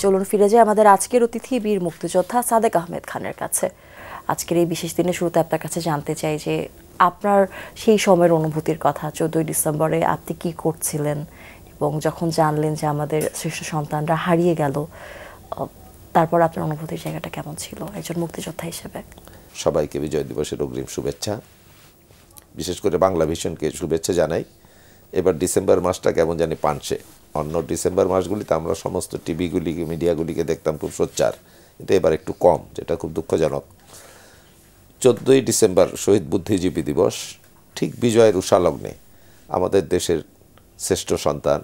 চলুন ফিরে যাই আমাদের আজকের অতিথি বীর মুক্তিযোদ্ধা সাদেক আহমেদ খানের কাছে। আজকের এই বিশেষ দিনের শুরুতে আপনার কাছে জানতে চাই যে আপনার সেই সময়ের অনুভূতির কথা। 14ই ডিসেম্বরে আপনি কি করছিলেন এবং যখন জানলেন যে আমাদের শ্রেষ্ঠ সন্তানরা হারিয়ে গেল, তারপর আপনার অনুভূতির জায়গাটা কেমন ছিল একজন মুক্তিযোদ্ধা হিসেবে? সবাইকে বিজয় দিবসের অগ্রিম শুভেচ্ছা, বিশেষ করে বাংলা ভিশনকে শুভেচ্ছা জানাই। এবার ডিসেম্বর মাসটা কেমন জানি পানছে। অন্য ডিসেম্বর মাসগুলিতে আমরা সমস্ত টিভিগুলিকে মিডিয়াগুলিকে দেখতাম খুব সোচ্চার, কিন্তু এবার একটু কম, যেটা খুব দুঃখজনক। 14ই ডিসেম্বর শহীদ বুদ্ধিজীবী দিবস, ঠিক বিজয়ের উষালগ্নে আমাদের দেশের শ্রেষ্ঠ সন্তান,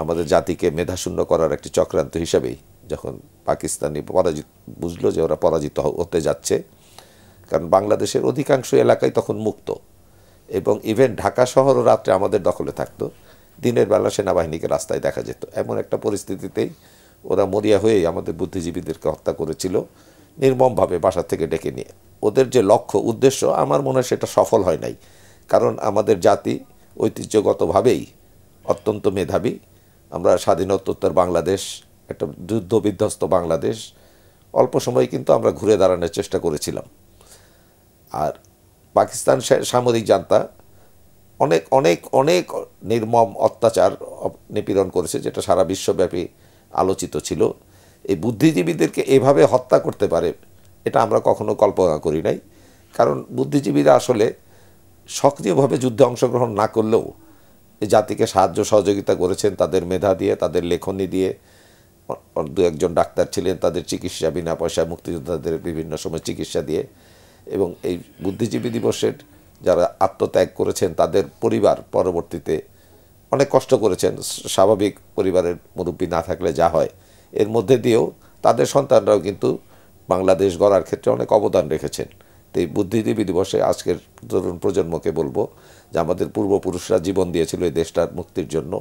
আমাদের জাতিকে মেধাশূন্য করার একটি চক্রান্ত হিসাবেই যখন পাকিস্তানি বুঝলো যে ওরা পরাজিত হতে যাচ্ছে, কারণ বাংলাদেশের অধিকাংশ এলাকায় তখন মুক্ত এবং ইভেন ঢাকা শহরও রাত্রে আমাদের দখলে থাকতো, দিনের বেলা সেনাবাহিনীকে রাস্তায় দেখা যেত। এমন একটা পরিস্থিতিতেই ওরা মরিয়া হয়েই আমাদের বুদ্ধিজীবীদেরকে হত্যা করেছিল নির্মমভাবে, বাসা থেকে ডেকে নিয়ে। ওদের যে লক্ষ্য উদ্দেশ্য, আমার মনে হয় সেটা সফল হয় নাই, কারণ আমাদের জাতি ঐতিহ্যগতভাবেই অত্যন্ত মেধাবী। আমরা স্বাধীনোত্তর বাংলাদেশ, একটা যুদ্ধ বিধ্বস্ত বাংলাদেশ, অল্প সময় কিন্তু আমরা ঘুরে দাঁড়ানোর চেষ্টা করেছিলাম। আর পাকিস্তান সামরিক জান্তা অনেক অনেক অনেক নির্মম অত্যাচার নিপীড়ন করেছে, যেটা সারা বিশ্বব্যাপী আলোচিত ছিল। এই বুদ্ধিজীবীদেরকে এভাবে হত্যা করতে পারে এটা আমরা কখনো কল্পনা করি নাই, কারণ বুদ্ধিজীবীরা আসলে সক্রিয়ভাবে যুদ্ধে অংশগ্রহণ না করলেও এই জাতিকে সাহায্য সহযোগিতা করেছেন তাদের মেধা দিয়ে, তাদের লেখনী দিয়ে। দু একজন ডাক্তার ছিলেন, তাদের চিকিৎসা বিনা পয়সায় মুক্তিযোদ্ধাদের বিভিন্ন সময় চিকিৎসা দিয়ে। এবং এই বুদ্ধিজীবী দিবসের যারা আত্মত্যাগ করেছেন তাদের পরিবার পরবর্তীতে অনেক কষ্ট করেছেন, স্বাভাবিক পরিবারের মুরব্বী না থাকলে যা হয়, এর মধ্যে দিয়েও তাদের সন্তানরাও কিন্তু বাংলাদেশ গড়ার ক্ষেত্রে অনেক অবদান রেখেছেন। তো এই বুদ্ধিজীবী দিবসে আজকের তরুণ প্রজন্মকে বলবো যে আমাদের পূর্বপুরুষরা জীবন দিয়েছিল এই দেশটার মুক্তির জন্য।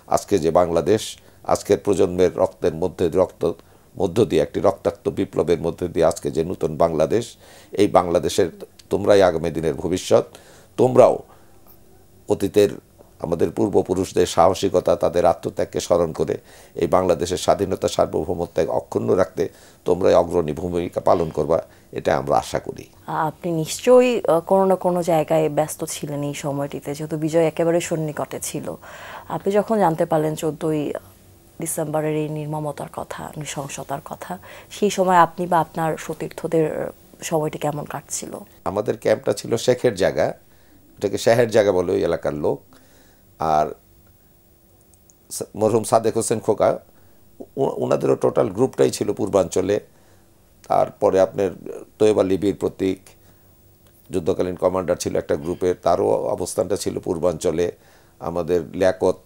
আজকে যে বাংলাদেশ, আজকের প্রজন্মের রক্তের মধ্য দিয়ে একটি রক্তাক্ত বিপ্লবের মধ্যে দিয়ে আজকে যে নতুন বাংলাদেশ, এই বাংলাদেশের তোমরাই আগামী দিনের ভবিষ্যৎ। তোমরাও অতীতের আমাদের পূর্বপুরুষদের সাহসিকতা, তাদের আত্মত্যাগকে স্মরণ করে এই বাংলাদেশের স্বাধীনতা সার্বভৌমত্ব অক্ষুণ্ণ রাখতে তোমরাই অগ্রণী ভূমিকা পালন করবা, এটা আমরা আশা করি। আপনি নিশ্চয়ই কোনো না কোনো জায়গায় ব্যস্ত ছিলেন এই সময়টিতে, যেহেতু বিজয় একেবারে সন্নিকটে ছিল। আপনি যখন জানতে পারলেন 14ই ডিসেম্বরের এই নির্মমতার কথা, নৃশংসতার কথা, সেই সময় আপনি বা আপনার সতীর্থদের সময়টি কেমন কাটছিল? আমাদের ক্যাম্পটা ছিল শেখের জায়গা, এটাকে শেখের জায়গা বলে ওই এলাকার লোক। আর মরহুম সাদেক হোসেন খোকা, ওনাদেরও টোটাল গ্রুপটাই ছিল পূর্বাঞ্চলে। তারপরে আপনার তৈয়ব আলী বীর প্রতীক যুদ্ধকালীন কমান্ডার ছিল একটা গ্রুপের, তারও অবস্থানটা ছিল পূর্বাঞ্চলে। আমাদের লিয়াকত,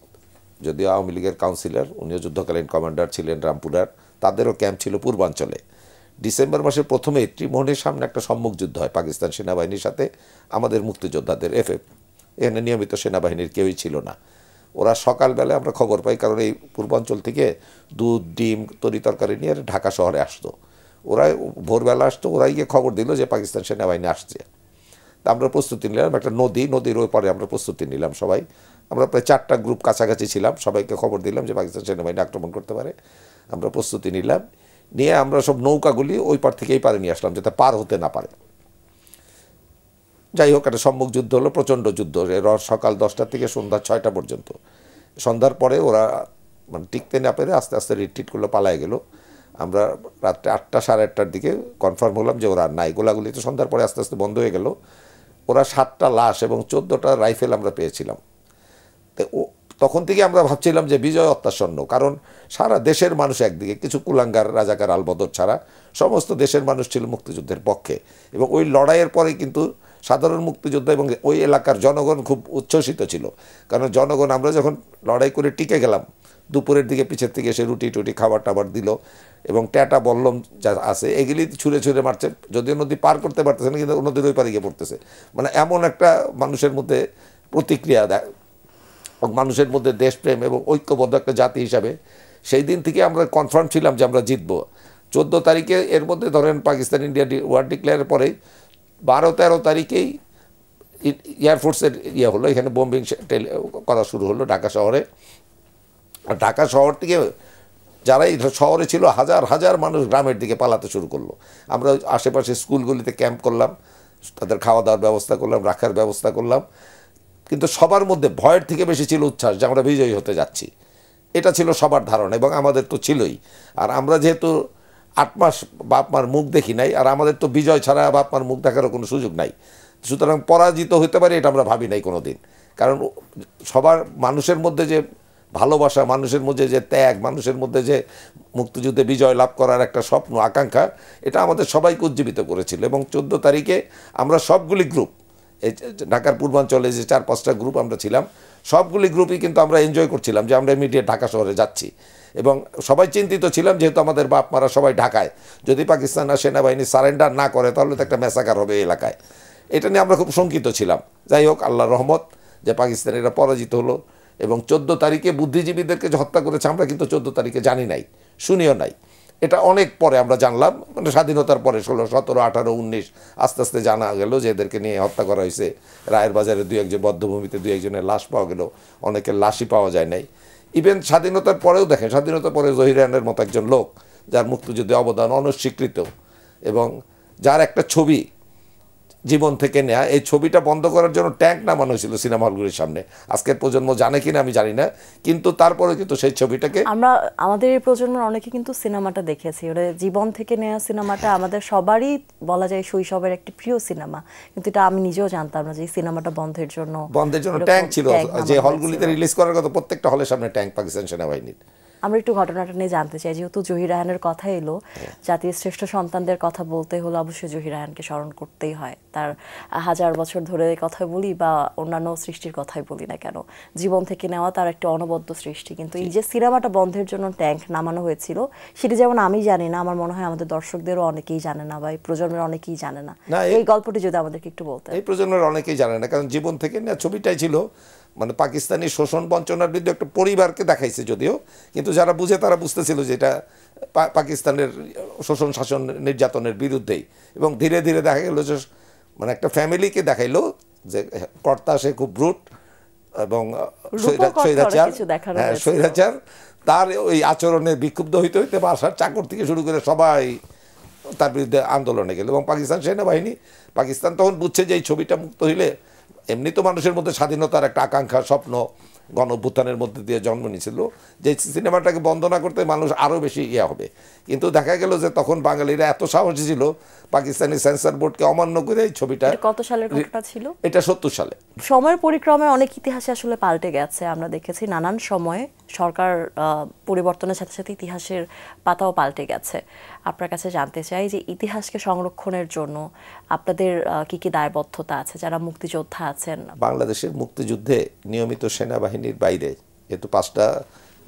যদিও আওয়ামী লীগের কাউন্সিলর, উনিও যুদ্ধকালীন কমান্ডার ছিলেন রামপুরার, তাদেরও ক্যাম্প ছিল পূর্বাঞ্চলে। ডিসেম্বর মাসের প্রথমে ত্রিমোহনের সামনে একটা সম্মুখ যুদ্ধ হয় পাকিস্তান সেনাবাহিনীর সাথে আমাদের মুক্তিযোদ্ধাদের, এফএফ। এখানে নিয়মিত সেনাবাহিনীর কেউই ছিল না। ওরা সকালবেলায় আমরা খবর পাই, কারণ এই পূর্বাঞ্চল থেকে দুধ, ডিম, তরি তরকারি নিয়ে ঢাকা শহরে আসতো। ওরা ভোরবেলা আসতো, ওরাই গিয়ে খবর দিল যে পাকিস্তান সেনাবাহিনী আসছে। তা আমরা প্রস্তুতি নিলাম, একটা নদীর ওই পরে আমরা প্রস্তুতি নিলাম সবাই। আমরা প্রায় 4টা গ্রুপ কাছাকাছি ছিলাম, সবাইকে খবর দিলাম যে পাকিস্তান সেনাবাহিনী আক্রমণ করতে পারে। আমরা প্রস্তুতি নিলাম, নিয়ে আমরা সব নৌকাগুলি ওই পার থেকে এই পারে নিয়ে আসলাম, যাতে পার হতে না পারে। যাই হোক, একটা সম্মুখ যুদ্ধ হলো, প্রচণ্ড যুদ্ধ, সকাল 10টা থেকে সন্ধ্যা 6টা পর্যন্ত। সন্ধ্যার পরে ওরা মানে টিকতে না পেরে আস্তে আস্তে রিট্রিট করলো, পালায় গেল। আমরা রাত্রে 8টা সাড়ে 8টার দিকে কনফার্ম হলাম যে ওরা আর নাই। গোলাগুলি তো সন্ধ্যার পরে আস্তে আস্তে বন্ধ হয়ে গেল। ওরা 7টা লাশ এবং 14টা রাইফেল আমরা পেয়েছিলাম। তো তখন থেকে আমরা ভাবছিলাম যে বিজয় অত্যাসন্ন, কারণ সারা দেশের মানুষ একদিকে, কিছু কুলাঙ্গার রাজাকার আলবদর ছাড়া সমস্ত দেশের মানুষ ছিল মুক্তিযুদ্ধের পক্ষে। এবং ওই লড়াইয়ের পরে কিন্তু সাধারণ মুক্তিযোদ্ধা এবং ওই এলাকার জনগণ খুব উচ্ছ্বসিত ছিল, কারণ জনগণ আমরা যখন লড়াই করে টিকে গেলাম, দুপুরের দিকে পিছের থেকে এসে রুটি টুটি খাবার টাবার দিল এবং ট্যাটা বল্লম যা আছে এগুলি ছুঁড়ে ছুঁড়ে মারছে। যদিও নদী পার করতে পারতেছে না, কিন্তু নদীর ওই পারে গিয়ে পড়তেছে। মানে এমন একটা মানুষের মধ্যে প্রতিক্রিয়া দেয়, মানুষের মধ্যে দেশপ্রেম এবং ঐক্যবদ্ধ একটা জাতি হিসাবে সেই দিন থেকে আমরা কনফার্ম ছিলাম যে আমরা জিতবো। 14 তারিখে এর মধ্যে ধরেন পাকিস্তান ইন্ডিয়া ওয়ার ডিক্লেয়ারের পরে 12-13 তারিখেই এয়ারফোর্সের হলো, এখানে বোম্বিং করা শুরু হলো ঢাকা শহরে। ঢাকা শহর থেকে যারা এই শহরে ছিল হাজার হাজার মানুষ গ্রামের দিকে পালাতে শুরু করলো। আমরা আশেপাশে স্কুলগুলিতে ক্যাম্প করলাম, তাদের খাওয়া দাওয়ার ব্যবস্থা করলাম, রাখার ব্যবস্থা করলাম, কিন্তু সবার মধ্যে ভয়ের থেকে বেশি ছিল উচ্ছ্বাস যে আমরা বিজয়ী হতে যাচ্ছি। এটা ছিল সবার ধারণা, এবং আমাদের তো ছিলই। আর আমরা যেহেতু 8 মাস বাপ মার মুখ দেখি নাই, আর আমাদের তো বিজয় ছাড়া বাপ মার মুখ দেখারও কোনো সুযোগ নাই, সুতরাং পরাজিত হতে পারে এটা আমরা ভাবি নাই কোনো দিন। কারণ সবার মানুষের মধ্যে যে ভালোবাসা, মানুষের মধ্যে যে ত্যাগ, মানুষের মধ্যে যে মুক্তিযুদ্ধে বিজয় লাভ করার একটা স্বপ্ন, আকাঙ্ক্ষা, এটা আমাদের সবাইকে উজ্জীবিত করেছিল। এবং 14 তারিখে আমরা সবগুলি গ্রুপ, এই ঢাকার পূর্বাঞ্চলে যে 4-5টা গ্রুপ আমরা ছিলাম, সবগুলি গ্রুপই কিন্তু আমরা এনজয় করছিলাম যে আমরা ইমিডিয়েট ঢাকা শহরে যাচ্ছি। এবং সবাই চিন্তিত ছিলাম, যেহেতু আমাদের বাপ মারা সবাই ঢাকায়, যদি পাকিস্তান আর সেনাবাহিনী সারেন্ডার না করে তাহলে তো একটা ম্যাসাকার হবে এই এলাকায়। এটা নিয়ে আমরা খুব শঙ্কিত ছিলাম। যাই হোক, আল্লাহর রহমত যে পাকিস্তানিরা পরাজিত হলো। এবং 14 তারিখে বুদ্ধিজীবীদেরকে যে হত্যা করেছে আমরা কিন্তু 14 তারিখে জানি নাই, শুনিও নাই। এটা অনেক পরে আমরা জানলাম, মানে স্বাধীনতার পরে 16, 17, 18, 19 আস্তে আস্তে জানা গেল যে এদেরকে নিয়ে হত্যা করা হয়েছে। রায়ের বাজারে 2-1 বদ্ধভূমিতে 2-1 লাশ পাওয়া গেল, অনেকের লাশই পাওয়া যায় নাই। ইভেন স্বাধীনতার পরেও দেখেন, স্বাধীনতার পরে জহির রায়হানের মতো একজন লোক যার মুক্তিযুদ্ধে অবদান অনস্বীকৃত, এবং যার একটা ছবি জীবন থেকে নেয়া, এই ছবিটা বন্ধ করার জন্য ট্যাঙ্ক নামানো হয়েছিল সিনেমা হলগুলির সামনে। আজকের প্রজন্ম জানে কিনা আমি জানি না, কিন্তু তারপরে কিন্তু সেই ছবিটাকে আমরা, আমাদের এই প্রজন্মের অনেকে কিন্তু সিনেমাটা দেখেছি। ওটা জীবন থেকে নেওয়া সিনেমাটা আমাদের সবারই বলা যায় শৈশবের একটি প্রিয় সিনেমা, কিন্তু এটা আমি নিজেও জানতাম না যে এই সিনেমাটা বন্ধের জন্য ট্যাঙ্ক ছিল। যে হলগুলিতে রিলিজ করার কথা প্রত্যেকটা হলের সামনে ট্যাঙ্ক পাকিস্তান সেনাবাহিনীর। আমরা একটু ঘটনাটা নিয়ে জানতে চাই। যেহেতু জহির রায়হানের কথা এলো, জাতির শ্রেষ্ঠ সন্তানদের কথা বলতে হলে অবশ্যই জহির রায়হানকে স্মরণ করতেই হয়। তার 1000 বছর ধরে কথা বলি বা অন্যান্য সৃষ্টির কথাই বলি না কেন, জীবন থেকে নেওয়া তার একটি অনবদ্য সৃষ্টি। কিন্তু এই যে সিনেমাটা বন্ধের জন্য ট্যাঙ্ক নামানো হয়েছিল, সেটি যেমন আমি জানি না, আমার মনে হয় আমাদের দর্শকদেরও অনেকেই জানে না, বা এই প্রজন্মের অনেকেই জানে না। এই গল্পটি যদি আমাদেরকে একটু বলতেন। এই প্রজন্মের অনেকেই জানে না, কারণ জীবন থেকে নেওয়া ছবিটাই ছিল মানে পাকিস্তানি শোষণ বঞ্চনার বিরুদ্ধে একটা পরিবারকে দেখাইছে যদিও, কিন্তু যারা বুঝে তারা বুঝতেছিল যে এটা পাকিস্তানের শোষণ শাসন নির্যাতনের বিরুদ্ধেই। এবং ধীরে ধীরে দেখা গেল যে মানে একটা ফ্যামিলিকে দেখাইলো যে কর্তা সে খুব ব্রুট এবং স্বৈরাচার, তার ওই আচরণে বিক্ষুব্ধ হইতে হইতে বাসার চাকর থেকে শুরু করে সবাই তার বিরুদ্ধে আন্দোলনে গেল। এবং পাকিস্তান সেনাবাহিনী, পাকিস্তান তখন বুঝছে যে এই ছবিটা মুক্ত হইলে এমনি তো মানুষের মধ্যে স্বাধীনতার একটা আকাঙ্ক্ষা, স্বপ্ন গণ অভ্যুত্থানের মধ্যে দিয়ে জন্ম নিয়েছিল, যে সিনেমাটাকে বন্ধ না করতে মানুষ আরও বেশি হবে। কিন্তু দেখা গেল যে তখন বাঙালিরা এত সাহসী ছিল, পাকিস্তানি সেন্সর বোর্ডকে অমান্য করে এই ছবিটা। কত সালের ঘটনা ছিল এটা? 70 সালে। সময়ের পরিক্রমে অনেক ইতিহাসে আসলে পাল্টে গেছে। আমরা দেখেছি নানান সময়ে সরকার পরিবর্তনের সাথে সাথে ইতিহাসের পাতাও পাল্টে গেছে। আপনার কাছে জানতে চাই যে ইতিহাসকে সংরক্ষণের জন্য আপনাদের কি কি দায়বদ্ধতা আছে যারা মুক্তিযোদ্ধা আছেন? বাংলাদেশের মুক্তিযুদ্ধে নিয়মিত সেনাবাহিনীর বাইরে যেহেতু 5টা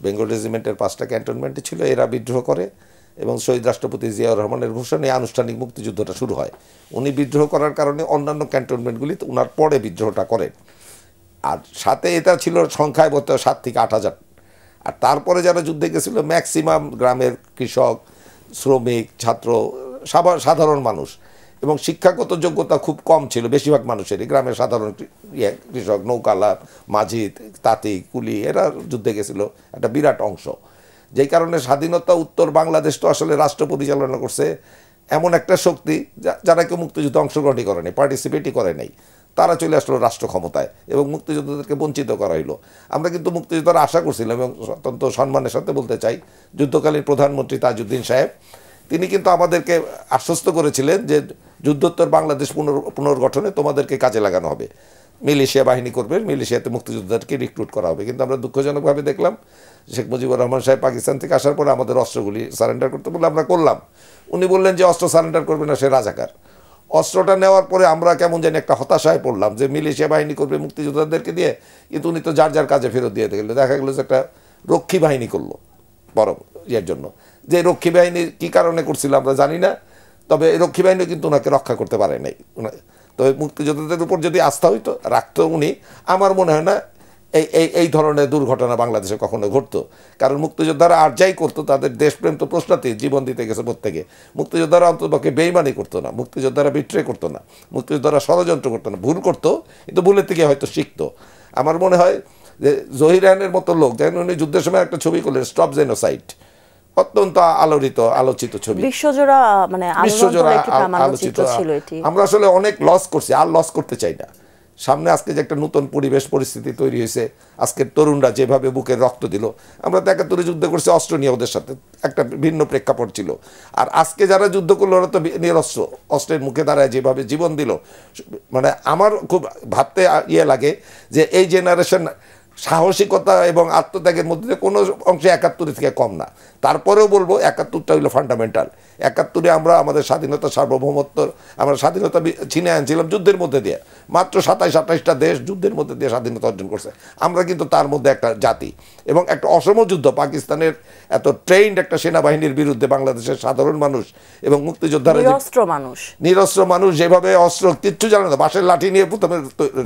বেঙ্গল রেজিমেন্টের 5টা ক্যান্টনমেন্টে ছিল, এরা বিদ্রোহ করে এবং শহীদ রাষ্ট্রপতি জিয়াউর রহমানের ঘোষণায় আনুষ্ঠানিক মুক্তিযুদ্ধটা শুরু হয়। উনি বিদ্রোহ করার কারণে অন্যান্য ক্যান্টনমেন্টগুলি ওনার পরে বিদ্রোহটা করেন। আর সাথে এটা ছিল সংখ্যায় বলতে 7 থেকে 8 হাজার। আর তারপরে যারা যুদ্ধে গেছিল ম্যাক্সিমাম গ্রামের কৃষক, শ্রমিক, ছাত্র, সাধারণ মানুষ, এবং শিক্ষাগত যোগ্যতা খুব কম ছিল বেশিরভাগ মানুষেরই। গ্রামের সাধারণ কৃষক, নৌকালা, মাঝি, তাঁতি, কুলি, এরা যুদ্ধে গেছিল একটা বিরাট অংশ। যেই কারণে স্বাধীনতা উত্তর বাংলাদেশ তো আসলে রাষ্ট্র পরিচালনা করছে এমন একটা শক্তি যারা কেউ মুক্তিযুদ্ধে অংশগ্রহণই করে নাই, পার্টিসিপেটই করে নাই, তারা চলে আসলো রাষ্ট্র ক্ষমতায় এবং মুক্তিযোদ্ধাদেরকে বঞ্চিত করা হইলো। আমরা কিন্তু মুক্তিযোদ্ধারা আশা করছিলাম, এবং অত্যন্ত সম্মানের সাথে বলতে চাই যুদ্ধকালীন প্রধানমন্ত্রী তাজউদ্দিন সাহেব, তিনি কিন্তু আমাদেরকে আশ্বস্ত করেছিলেন যে যুদ্ধোত্তর বাংলাদেশ পুনর্গঠনে তোমাদেরকে কাজে লাগানো হবে, মিলিশিয়া বাহিনী করবে, মিলিশিয়াতে মুক্তিযোদ্ধাদেরকে রিক্রুট করা হবে। কিন্তু আমরা দুঃখজনকভাবে দেখলাম শেখ মুজিবুর রহমান সাহেব পাকিস্তান থেকে আসার পরে আমাদের অস্ত্রগুলি সারেন্ডার করতে বললে আমরা করলাম। উনি বললেন যে অস্ত্র সারেন্ডার করবে না, সে রাজাকার। অস্ত্রটা নেওয়ার পরে আমরা কেমন জানি একটা হতাশায় পড়লাম যে মিলিশিয়া বাহিনী করবে মুক্তিযোদ্ধাদেরকে দিয়ে, কিন্তু উনি তো যার যার কাজে ফেরত দিয়ে গেল। দেখা গেলো যে একটা রক্ষী বাহিনী করলো বরং ইয়ের জন্য। যে রক্ষী বাহিনী কী কারণে করছিল আমরা জানি না, তবে এই রক্ষী বাহিনী কিন্তু ওনাকে রক্ষা করতে পারে নাই। তবে মুক্তিযোদ্ধাদের উপর যদি আস্থা হইতো রাখতো উনি, আমার মনে হয় না এই ধরনের দুর্ঘটনা বাংলাদেশে কখনো ঘটতো। কারণ মুক্তিযোদ্ধারা আর যাই করতো, তাদের দেশপ্রেম তো প্রশ্নাতীত, জীবন দিতে গেছে প্রত্যেকে। মুক্তিযোদ্ধারা অন্ততপক্ষে বেইমানি করতো না, মুক্তিযোদ্ধারা বিট্রে করতো না, মুক্তিযোদ্ধারা ষড়যন্ত্র করতো না, ভুল করতো কিন্তু ভুলের থেকে হয়তো শিখতো। আমার মনে হয় যে জহির রায়হানের মতো লোক, যেন উনি যুদ্ধের সময় একটা ছবি করলেন স্টপ জেনোসাইড, অত্যন্ত আলোচিত ছবি, বিশ্বজোড়া মানে বিশ্বজোড়া আলোড়ন একটি প্রামাণ্য আলোচিত। চিত্র ছিল এটি। আমরা আসলে অনেক লস করছি, আর লস করতে চাই না। সামনে আজকে যে একটা নতুন পরিবেশ পরিস্থিতি তৈরি হয়েছে, আজকের তরুণরা যেভাবে বুকের রক্ত দিল, আমরা তো 71 যুদ্ধ করছি অস্ত্র নিয়ে, ওদের সাথে একটা ভিন্ন প্রেক্ষাপট ছিল। আর আজকে যারা যুদ্ধ করলো ওরা তো নিরস্ত্র, অস্ত্রের মুখে দাঁড়ায় যেভাবে জীবন দিল, মানে আমার খুব ভাবতে ইয়ে লাগে যে এই জেনারেশন সাহসিকতা এবং আত্মত্যাগের মধ্যে কোনো অংশে 71 থেকে কম না। তারপরেও বলবো 71টা হইলো ফান্ডামেন্টাল। 71-এ আমরা আমাদের স্বাধীনতা, সার্বভৌমত্ব, আমরা স্বাধীনতা ছিনে আনছিলাম যুদ্ধের মধ্যে দিয়ে। মাত্র 27-28টা দেশ যুদ্ধের মধ্যে দিয়ে স্বাধীনতা অর্জন করছে, আমরা কিন্তু তার মধ্যে একটা জাতি। এবং একটা অসম যুদ্ধ, পাকিস্তানের এত ট্রেইনড একটা সেনাবাহিনীর বিরুদ্ধে বাংলাদেশের সাধারণ মানুষ এবং মুক্তিযোদ্ধারা, নিরস্ত্র মানুষ যেভাবে অস্ত্র কিচ্ছু জানে না, বাঁশের লাঠি নিয়ে প্রথমে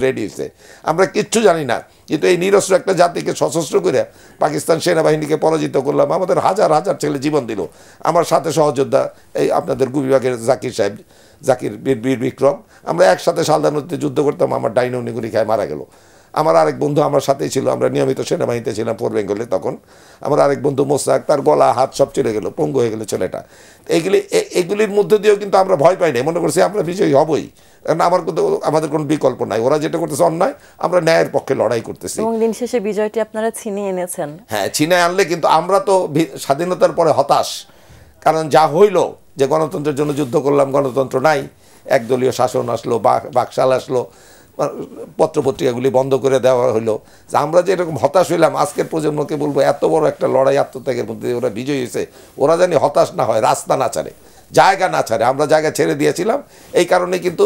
রেডি হয়েছে, আমরা কিচ্ছু জানি না, কিন্তু এই নিরস্ত্র একটা জাতিকে সশস্ত্র করে পাকিস্তান সেনাবাহিনীকে পরাজিত করলাম। আমাদের হাজার হাজার ছেলে জীবন দিল। আমার সাথে সহযোদ্ধা এই আপনাদের বিভাগের জাকির সাহেব, জাকির বীর বিক্রম, আমরা একসাথে শালদা নদীতে যুদ্ধ করতাম, আমার ডাইনো নিগুড়ি খায় মারা গেল। আমার আরেক বন্ধু আমার সাথেই ছিল, আমরা নিয়মিত সেনাবাহিনীতে ছিলাম পূর্ব বেঙ্গলে, তখন আমার আরেক বন্ধু মোসাক, তার গলা হাত সব চলে গেল, পঙ্গু হয়ে গেল ছেলেটা। এগুলির মধ্যে দিয়েও কিন্তু আমরা ভয় পাই নাই, মনে করছি আমরা বিজয়ী হবই, কারণ আমাদের কোনো বিকল্প নাই। ওরা যেটা করতেছে অন্যায়, আমরা ন্যায়ের পক্ষে লড়াই করতেছি। এবং দিন শেষে বিজয়টি আপনারা ছিনিয়ে এনেছেন। হ্যাঁ, ছিনিয়ে আনলে, কিন্তু আমরা তো স্বাধীনতার পরে হতাশ, কারণ যা হইল যে গণতন্ত্রের জন্য যুদ্ধ করলাম, গণতন্ত্র নাই, একদলীয় শাসন আসলো, বাকশাল আসলো, পত্রপত্রিকাগুলি বন্ধ করে দেওয়া হলো। আমরা যে এরকম হতাশ হইলাম, আজকের প্রজন্মকে বলবো এত বড় একটা লড়াই আত্মত্যাগের মধ্যে ওরা বিজয়ী হয়েছে, ওরা জানি হতাশ না হয়, রাস্তা না ছাড়ে, জায়গা না ছাড়ে। আমরা জায়গা ছেড়ে দিয়েছিলাম, এই কারণে কিন্তু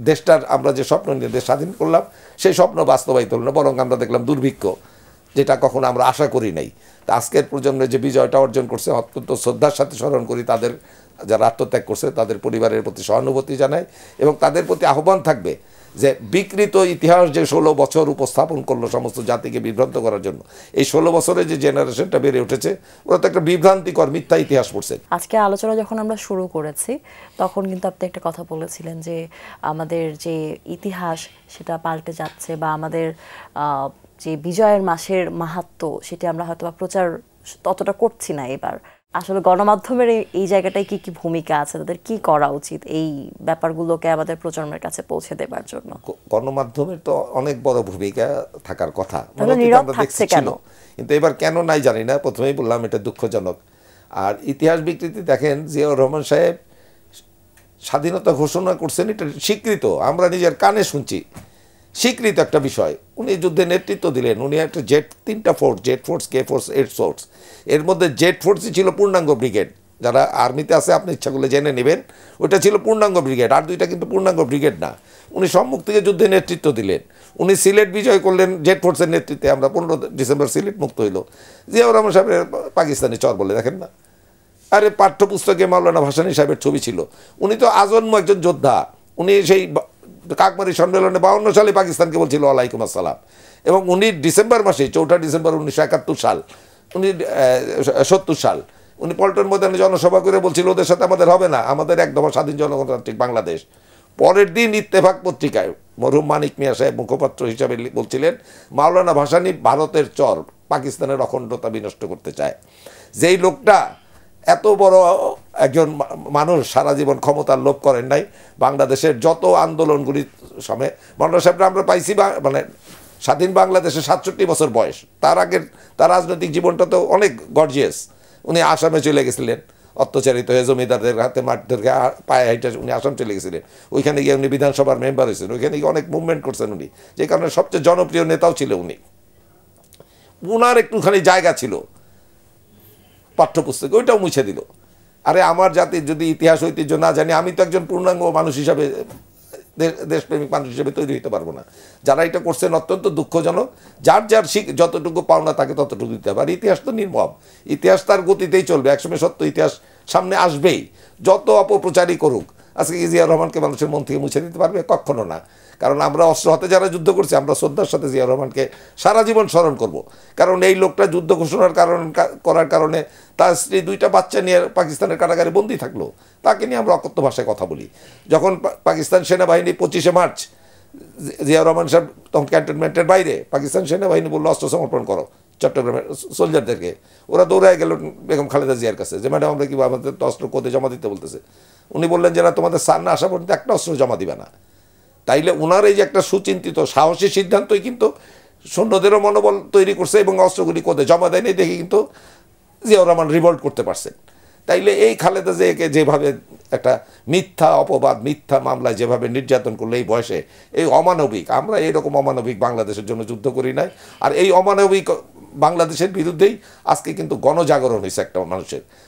দেশটার আমরা যে স্বপ্ন নিয়ে দেশ স্বাধীন করলাম, সেই স্বপ্ন বাস্তবায়িত হলো না, বরং আমরা দেখলাম দুর্ভিক্ষ, যেটা কখনো আমরা আশা করি নাই। তা আজকের প্রজন্মের যে বিজয়টা অর্জন করছে, অত্যন্ত শ্রদ্ধার সাথে স্মরণ করি তাদের, যারা আত্মত্যাগ করছে, তাদের পরিবারের প্রতি সহানুভূতি জানাই, এবং তাদের প্রতি আহ্বান থাকবে যে বিকৃত ইতিহাস যে 16 বছর উপস্থাপন করলো সমস্ত জাতিকে বিভ্রান্ত করার জন্য, এই 16 বছরে যে জেনারেশনটা বেড়ে উঠেছে, ওরা তো একটা বিভ্রান্তিকর মিথ্যা ইতিহাস পড়ছে। আজকে আলোচনা যখন আমরা শুরু করেছি, তখন কিন্তু আপনি একটা কথা বলেছিলেন যে আমাদের যে ইতিহাস সেটা পাল্টে যাচ্ছে, বা আমাদের যে বিজয়ের মাসের মাহাত্ম্য সেটা আমরা হয়তো প্রচার ততটা করছি না এবার। আসলে গণমাধ্যমের এই জায়গাটায় কি কি ভূমিকা আছে, তাদের কি করা উচিত এই ব্যাপারগুলোকে আমাদের প্রজন্মের কাছে পৌঁছে দেবার জন্য? গণমাধ্যমের তো অনেক বড় ভূমিকা থাকার কথা, কিন্তু এবার কেন নাই জানি না। প্রথমেই বললাম এটা দুঃখজনক। আর ইতিহাস বিকৃতি দেখেন, জিয়াউর রহমান সাহেব স্বাধীনতা ঘোষণা করছেন, এটা স্বীকৃত, আমরা নিজের কানে শুনছি, স্বীকৃত একটা বিষয়। উনি যুদ্ধে নেতৃত্ব দিলেন, উনি একটা তিনটা force, Z force, K force, এর ফোর্স, এর মধ্যে জেড ফোর্সই ছিল পূর্ণাঙ্গ ব্রিগেড। যারা আর্মিতে আছে আপনি ইচ্ছা করলে জেনে নেবেন, ওইটা ছিল পূর্ণাঙ্গ ব্রিগেড, আর দুইটা কিন্তু পূর্ণাঙ্গ ব্রিগেড না। উনি সম্মুখ থেকে যুদ্ধে নেতৃত্ব দিলেন, উনি সিলেট বিজয় করলেন জেড ফোর্সের নেতৃত্বে, আমরা 15 ডিসেম্বর সিলেট মুক্ত হইল। জিয়াউর রহমান সাহেবের পাকিস্তানি চর বলে দেখেন না, আরে পাঠ্যপুস্তকে মাওলানা ভাসানী সাহেবের ছবি ছিল। উনি তো আজন্ম একজন যোদ্ধা, উনি সেই কাকমারি সম্মেলনে 52 সালে পাকিস্তানকে বলছিল ওয়ালাইকুম আসসালাম, এবং উনি ডিসেম্বর মাসে 4 ডিসেম্বর 1971 সাল, উনি 70 সাল, উনি পল্টন ময়দানে জনসভা করে বলছিল ওদের সাথে আমাদের হবে না, আমাদের একদম স্বাধীন জনগণতান্ত্রিক বাংলাদেশ। পরের দিন ইত্তেফাক পত্রিকায় মরহুম মানিক মিয়া সাহেব মুখপাত্র হিসাবে বলছিলেন মাওলানা ভাসানী ভারতের চর, পাকিস্তানের অখণ্ডতা বিনষ্ট করতে চায়। যেই লোকটা এত বড় একজন মানুষ, সারা জীবন ক্ষমতার লোভ করেন নাই, বাংলাদেশের যত আন্দোলনগুলির সময় মাওলানা সাহেবরা আমরা পাইছি, মানে স্বাধীন বাংলাদেশে 67 বছর বয়স, তার আগের তার রাজনৈতিক জীবনটা তো অনেক গর্জিয়াস। উনি আসামে চলে গেছিলেন অত্যাচারিত হয়ে, জমিদারদের হাতে মাঠদেরকে পায়ে হাইটে উনি আসাম চলে গেছিলেন, ওইখানে গিয়ে উনি বিধানসভার মেম্বার হয়েছেন, ওইখানে গিয়ে অনেক মুভমেন্ট করছেন উনি, যে কারণে সবচেয়ে জনপ্রিয় নেতাও ছিল উনি। উনার একটুখানি জায়গা ছিল পাঠ্যপুস্তকে, ওইটাও মুছে দিল। আরে আমার জাতির যদি ইতিহাস ঐতিহ্য না জানি, আমি তো একজন পূর্ণাঙ্গ মানুষ হিসাবে, দেশপ্রেমিক মানুষ হিসেবে তৈরি হতে পারবো না। যারা এটা করছেন অত্যন্ত দুঃখজনক। যার যার যতটুকু পাওনা তাকে ততটুকু দিতে হবে। আর ইতিহাস তো নির্মম, ইতিহাস তার গতিতেই চলবে, একসময় সত্য ইতিহাস সামনে আসবেই, যত অপপ্রচারই করুক। আজকে কি জিয়াউর রহমানকে মানুষের মন থেকে মুছে দিতে পারবে? কখনো না। কারণ আমরা অস্ত্র হাতে যারা যুদ্ধ করছি, আমরা শ্রদ্ধার সাথে জিয়াউর রহমানকে সারা জীবন স্মরণ করব। কারণ এই লোকটা যুদ্ধ ঘোষণার করার কারণে তার স্ত্রী 2টা বাচ্চা নিয়ে পাকিস্তানের কারাগারে বন্দী থাকলো, তাকে নিয়ে আমরা অকথ্য ভাষায় কথা বলি। যখন পাকিস্তান সেনাবাহিনী 25শে মার্চ, জিয়াউর রহমান সাহেব তখন ক্যান্টনমেন্টের বাইরে, পাকিস্তান সেনাবাহিনী বললো অস্ত্র সমর্পণ করো, চট্টগ্রামের সোলজারদেরকে, ওরা দৌড়ায় গেল বেগম খালেদা জিয়ার কাছে যে ম্যাডাম আমরা কি আমাদের তো অস্ত্র কোথায় জমা দিতে বলতেছে। উনি বললেন যে না, তোমাদের সার না আসা পর্যন্ত একটা অস্ত্র জমা দিবে না। তাইলে ওনার এই যে একটা সুচিন্তিত সাহসী সিদ্ধান্তই কিন্তু সৈন্যদেরও মনোবল তৈরি করছে এবং অস্ত্রগুলি কোথায় জমা দেয়নি দেখে কিন্তু জিয়াউর রহমান রিভল্ট করতে পারছেন। তাইলে এই খালেদা জিয়াকে যেভাবে একটা মিথ্যা অপবাদ, মিথ্যা মামলায় যেভাবে নির্যাতন করলো এই বয়সে, এই অমানবিক, আমরা এইরকম অমানবিক বাংলাদেশের জন্য যুদ্ধ করি নাই। আর এই অমানবিক বাংলাদেশের বিরুদ্ধেই আজকে কিন্তু গণজাগরণ হয়েছে একটা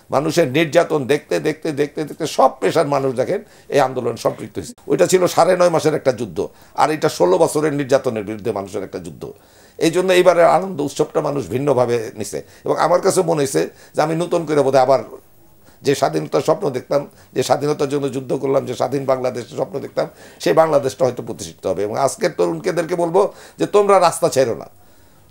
মানুষের নির্যাতন দেখতে দেখতে দেখতে দেখতে সব পেশার মানুষ দেখেন এই আন্দোলন সম্পৃক্ত হয়েছে। ওইটা ছিল 9.5 মাসের একটা যুদ্ধ, আর এটা 16 বছরের নির্যাতনের বিরুদ্ধে মানুষের একটা যুদ্ধ। এই জন্য এইবারের আনন্দ উৎসবটা মানুষ ভিন্নভাবে নিছে। এবং আমার কাছে মনে হয়েছে যে আমি নতুন করে বোধহয় আবার যে স্বাধীনতার স্বপ্ন দেখতাম, যে স্বাধীনতার জন্য যুদ্ধ করলাম, যে স্বাধীন বাংলাদেশের স্বপ্ন দেখতাম, সেই বাংলাদেশটা হয়তো প্রতিষ্ঠিত হবে। এবং আজকের তরুণকেদেরকে বলবো যে তোমরা রাস্তা ছেড়ো না,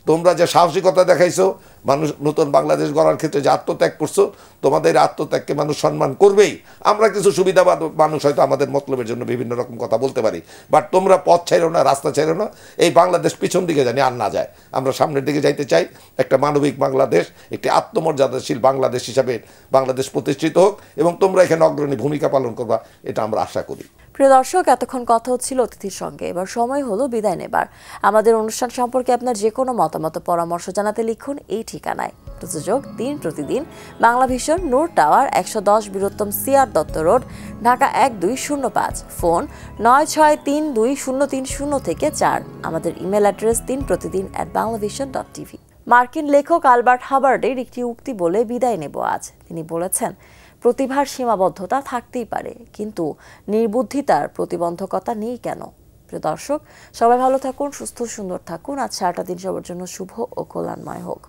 তোমরা যে সাহসিকতা দেখাইছো, মানুষ নতুন বাংলাদেশ গড়ার ক্ষেত্রে যে আত্মত্যাগ করছো, তোমাদের আত্মত্যাগকে মানুষ সম্মান করবেই। আমরা কিছু সুবিধাবাদ মানুষ হয়তো আমাদের মতলবের জন্য বিভিন্ন রকম কথা বলতে পারি, বাট তোমরা পথ ছেড়ো না, রাস্তা ছেড়ো না। এই বাংলাদেশ পিছন দিকে জানি আর না যায়, আমরা সামনের দিকে যাইতে চাই। একটা মানবিক বাংলাদেশ, একটি আত্মমর্যাদাশীল বাংলাদেশ হিসাবে বাংলাদেশ প্রতিষ্ঠিত হোক, এবং তোমরা এখানে অগ্রণী ভূমিকা পালন করবা, এটা আমরা আশা করি। প্রিয় দর্শক, এতক্ষণ কথা হচ্ছিল অতিথির সঙ্গে, এবার সময় হলো বিদায় নেবার। আমাদের অনুষ্ঠান সম্পর্কে আপনার যে কোনো মতামত, পরামর্শ জানাতে লিখুন এই ঠিকানায়। প্রযোজক দিন প্রতিদিন, Bangla vision, Noor tower, 110 Bir Uttam CR Datta road, Dhaka 1205, phone 96320303 থেকে 4। আমাদের ইমেল অ্যাড্রেস dinprotidin@banglavision.tv। মার্কিন লেখক আলবার্ট হাবার্ডের একটি উক্তি বলে বিদায় নেব আজ। তিনি বলেছেন, প্রতিভার সীমাবদ্ধতা থাকতেই পারে, কিন্তু নির্বুদ্ধিতার প্রতিবন্ধকতা নেই কেন। প্রিয় দর্শক, সবাই ভালো থাকুন, সুস্থ সুন্দর থাকুন। আজ সারাটা দিন সবার জন্য শুভ ও কল্যাণময় হোক।